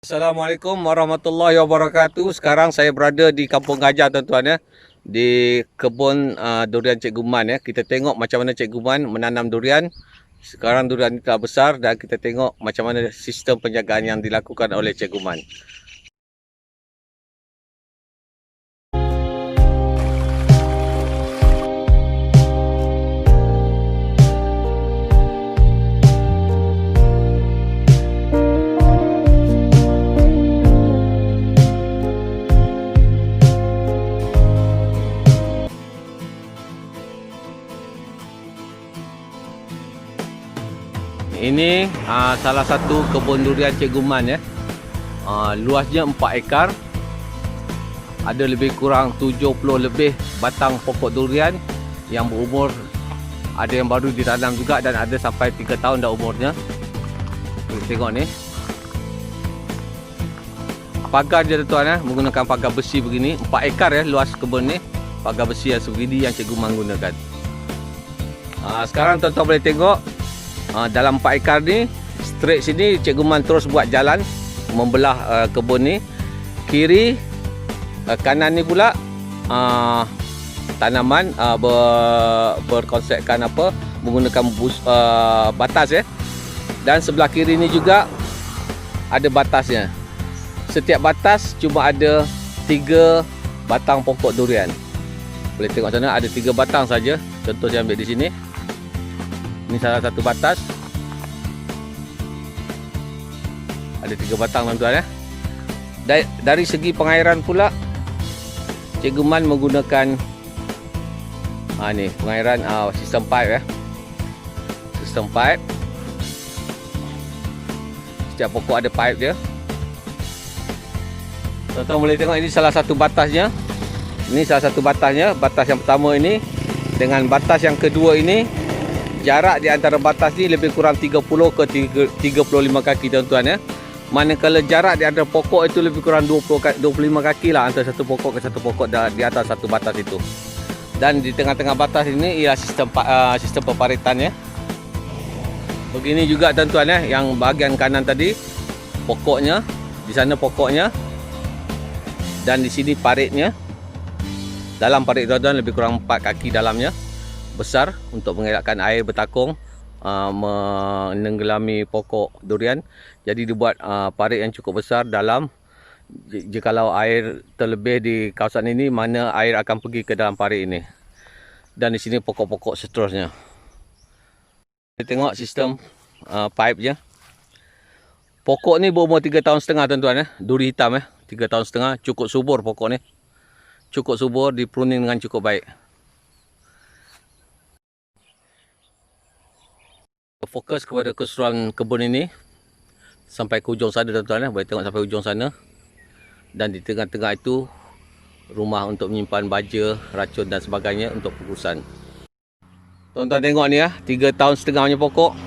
Assalamualaikum warahmatullahi wabarakatuh. Sekarang saya berada di Kampung Gajah tuan-tuan ya. Di kebun durian Cikgu Man ya. Kita tengok macam mana Cikgu Man menanam durian. Sekarang durian ini telah besar dan kita tengok macam mana sistem penjagaan yang dilakukan oleh Cikgu Man. Ini salah satu kebun durian Cikgu Man ya. Luasnya 4 ekar. Ada lebih kurang 70 lebih batang pokok durian yang berumur, ada yang baru ditanam juga dan ada sampai 3 tahun dah umurnya. Kita tengok ni. Pagar dia tuan ya, menggunakan pagar besi begini. 4 ekar ya luas kebun ni. Pagar besi yang sebegini yang Cikgu Man gunakan. Sekarang tuan-tuan boleh tengok dalam 4 ekar ni, straight sini Cikgu Man terus buat jalan membelah kebun ni. Kiri kanan ni pula tanaman berkonsepkan menggunakan batas ya. Dan sebelah kiri ni juga ada batasnya. Setiap batas cuma ada 3 batang pokok durian. Boleh tengok sana ada 3 batang saja. Contoh saya ambil di sini. Ini salah satu batas. Ada 3 batang tuan-tuan ya. Dari segi pengairan pula, Cikgu Man menggunakan ni pengairan sistem pipe ya. Sistem pipe. Setiap pokok ada pipe dia. Tuan-tuan boleh tengok ini salah satu batasnya. Ini salah satu batasnya. Batas yang pertama ini dengan batas yang kedua ini, jarak di antara batas ni lebih kurang 30 ke 35 kaki tuan-tuan ya. Manakala jarak di antara pokok itu lebih kurang 25 kaki lah antara satu pokok ke satu pokok di atas satu batas itu. Dan di tengah-tengah batas ini ialah sistem peparitan ya. Begini juga tuan-tuan ya, yang bahagian kanan tadi pokoknya, di sana pokoknya dan di sini paritnya. Dalam parit tuan-tuan lebih kurang 4 kaki dalamnya. Besar untuk mengelakkan air bertakung menenggelami pokok durian. Jadi dibuat parit yang cukup besar dalam. Jikalau air terlebih di kawasan ini, mana air akan pergi ke dalam parit ini. Dan di sini pokok-pokok seterusnya. Kita tengok sistem pipe je. Pokok ni berumur 3 tahun setengah tuan-tuan ya. Duri hitam ya. 3 tahun setengah, cukup subur pokok ni. Cukup subur, di pruning dengan cukup baik. Fokus kepada keseluruhan kebun ini sampai ke hujung sana tuan-tuan ya. Boleh tengok sampai hujung sana. Dan di tengah-tengah itu rumah untuk menyimpan baja, racun dan sebagainya untuk pengurusan. Tuan-tuan tengok ni ya, 3 tahun setengahnya pokok.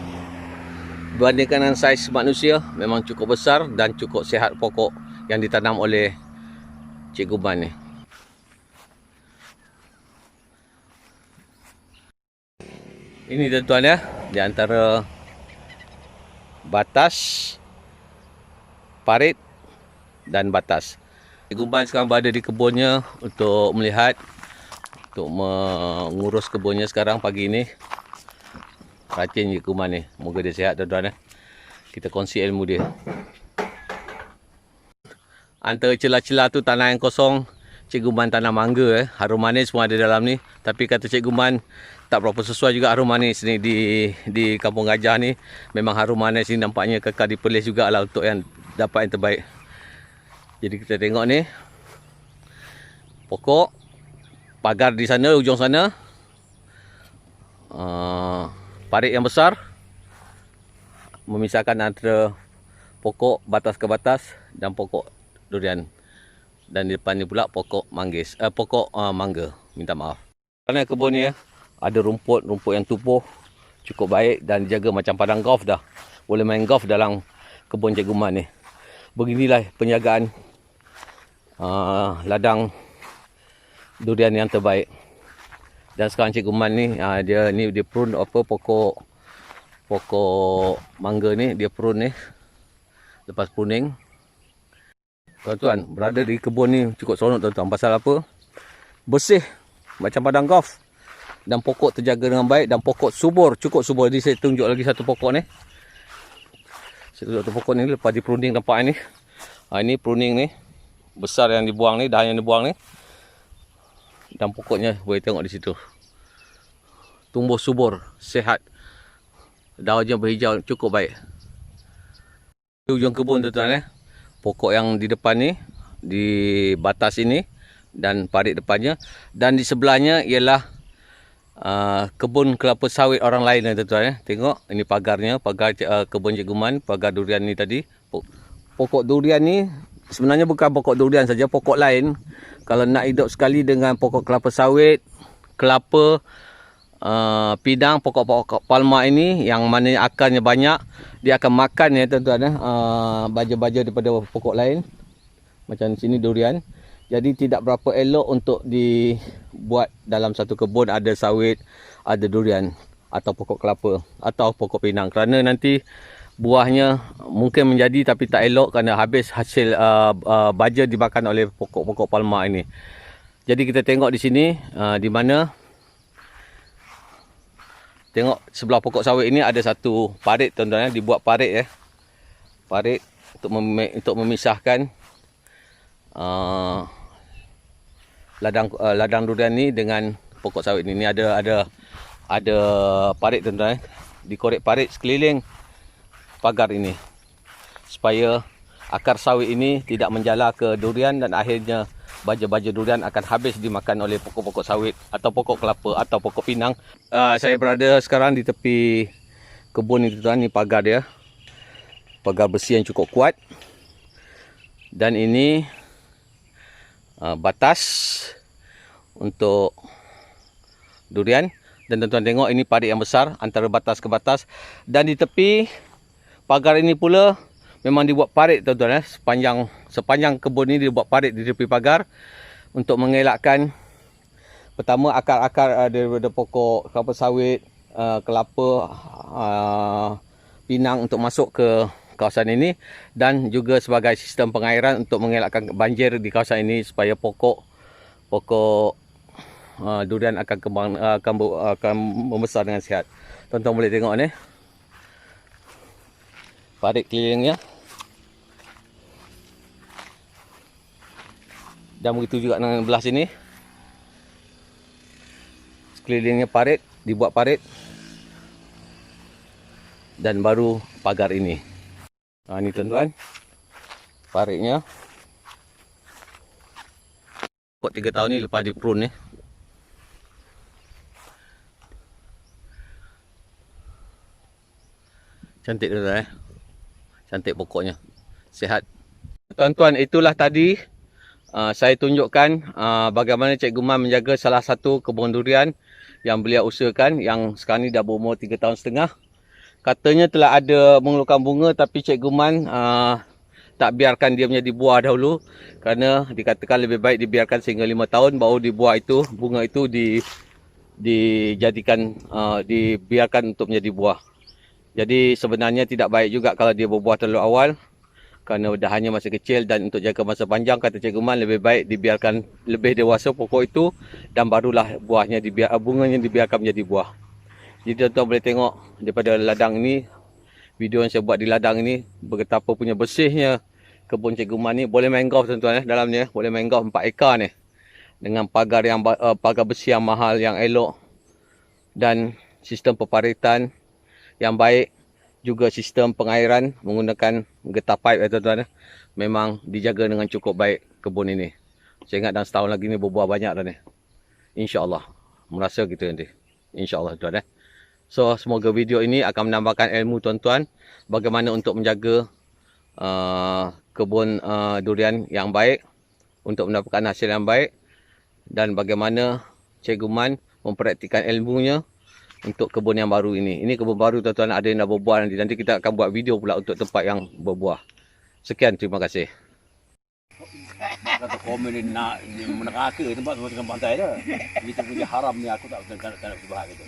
Berbandingkan dengan saiz manusia, memang cukup besar dan cukup sihat pokok yang ditanam oleh Cikgu Man ni. Ini tuan-tuan ya, di antara batas, parit dan batas. Cikgu Man sekarang berada di kebunnya untuk melihat, untuk mengurus kebunnya sekarang pagi ini. Rajin Cikgu Man ni, moga dia sihat tuan-tuan ya. Kita kongsi ilmu dia. Antara celah-celah tu tanah yang kosong, Cikgu Man tanam mangga harum manis semua ada dalam ni. Tapi kata Cikgu Man, tak berapa sesuai juga harum manis ni di Kampung Gajah ni. Memang harum manis ni nampaknya kekal di Perlis jugalah untuk yang dapat yang terbaik. Jadi kita tengok ni pokok, pagar di sana, ujung sana, parit yang besar memisahkan antara pokok batas ke batas dan pokok durian. Dan di depan ni pula pokok manggis, mangga, minta maaf. Kerana kebun ni ya, ada rumput yang tumbuh cukup baik dan dijaga macam padang golf dah. Boleh main golf dalam kebun Cikgu Man ni. Beginilah penjagaan ladang durian yang terbaik. Dan sekarang Cikgu Man ni dia prune pokok mangga ni, dia prune ni. Lepas pruning Tuan-tuan, berada di kebun ni cukup seronok tuan-tuan. Pasal apa? Bersih macam padang golf. Dan pokok terjaga dengan baik dan pokok subur, cukup subur. Jadi saya tunjuk lagi satu pokok ni. Saya tunjuk satu pokok ni lepas di pruning, nampak ni. Ini pruning ni. Besar yang dibuang ni, dahan yang dibuang ni. Dan pokoknya boleh tengok di situ. Tumbuh subur, sihat. Daunnya berhijau, cukup baik. Di ujung kebun tuan-tuan pokok yang di depan ni, di batas ini dan parit depannya, dan di sebelahnya ialah kebun kelapa sawit orang lain tuan-tuan. Tengok ini pagarnya, pagar kebun Cik Guman, pagar durian ni tadi. Pokok durian ni sebenarnya bukan pokok durian saja, pokok lain. Kalau nak hidup sekali dengan pokok kelapa sawit, kelapa, pinang, pokok-pokok palma ini yang mana akarnya banyak, dia akan makan tuan-tuan baja-baja daripada pokok lain. Macam sini durian. Jadi tidak berapa elok untuk dibuat dalam satu kebun ada sawit, ada durian atau pokok kelapa atau pokok pinang, kerana nanti buahnya mungkin menjadi tapi tak elok kerana habis hasil baja dimakan oleh pokok-pokok palma ini. Jadi kita tengok di sini di mana tengok sebelah pokok sawit ini ada satu parit tuan-tuan, dibuat parit parit untuk memisahkan ladang durian ni dengan pokok sawit ni. Ini ada parit tuan-tuan, dikorek parit sekeliling pagar ini supaya akar sawit ini tidak menjala ke durian dan akhirnya baja-baja durian akan habis dimakan oleh pokok-pokok sawit atau pokok kelapa atau pokok pinang. Saya berada sekarang di tepi kebun ni tuan-tuan. Ni pagar dia, pagar besi yang cukup kuat, dan ini batas untuk durian. Dan tuan-tuan tengok ini parit yang besar antara batas ke batas, dan di tepi pagar ini pula memang dibuat parit tuan-tuan. Sepanjang kebun ini dibuat parit di tepi pagar untuk mengelakkan pertama akar-akar daripada pokok kelapa sawit, kelapa, pinang untuk masuk ke kawasan ini, dan juga sebagai sistem pengairan untuk mengelakkan banjir di kawasan ini supaya pokok durian akan membesar dengan sihat. Tuan-tuan boleh tengok ni parit kelilingnya, dan begitu juga dengan belah sini sekelilingnya parit, dibuat parit, dan baru pagar ini. Ini tuan-tuan paritnya. Pokok 3 tahun ni lepas di prune ni. Cantik tuan-tuan cantik pokoknya, sihat. Tuan-tuan, itulah tadi saya tunjukkan bagaimana Cik Guman menjaga salah satu kebun durian yang beliau usahakan, yang sekarang ni dah berumur 3 tahun setengah. Katanya telah ada mengeluarkan bunga, tapi Cik Guman tak biarkan dia menjadi buah dahulu, kerana dikatakan lebih baik dibiarkan sehingga 5 tahun baru dibuah itu, bunga itu dibiarkan untuk menjadi buah. Jadi sebenarnya tidak baik juga kalau dia berbuah terlalu awal, kerana dahannya masih kecil, dan untuk jaga masa panjang kata Cik Guman lebih baik dibiarkan lebih dewasa pokok itu, dan barulah bunganya dibiarkan menjadi buah. Jadi tuan-tuan boleh tengok daripada ladang ini, video yang saya buat di ladang ini, betapa punya bersihnya kebun Cik Guman ni. Boleh main golf tuan-tuan dalam ni, boleh main golf 4 ekar ni dengan pagar besi yang mahal, yang elok, dan sistem peparitan yang baik, juga sistem pengairan menggunakan getah pipe tuan-tuan. Memang dijaga dengan cukup baik kebun ini. Saya ingat dalam setahun lagi ni berbuah banyak dah ni, insya-Allah. Merasa gitu nanti, insya-Allah tuan-tuan. So semoga video ini akan menambahkan ilmu tuan-tuan bagaimana untuk menjaga kebun durian yang baik untuk mendapatkan hasil yang baik, dan bagaimana Cik Guman mempraktikkan ilmunya untuk kebun yang baru ini. Ini kebun baru tuan-tuan, ada yang dah berbuah nanti. Nanti kita akan buat video pula untuk tempat yang berbuah. Sekian, terima kasih. Kata komen ni nak meneraka tempat tengah pantai dah. Kita punya haram ni aku tak nak bahas gitu.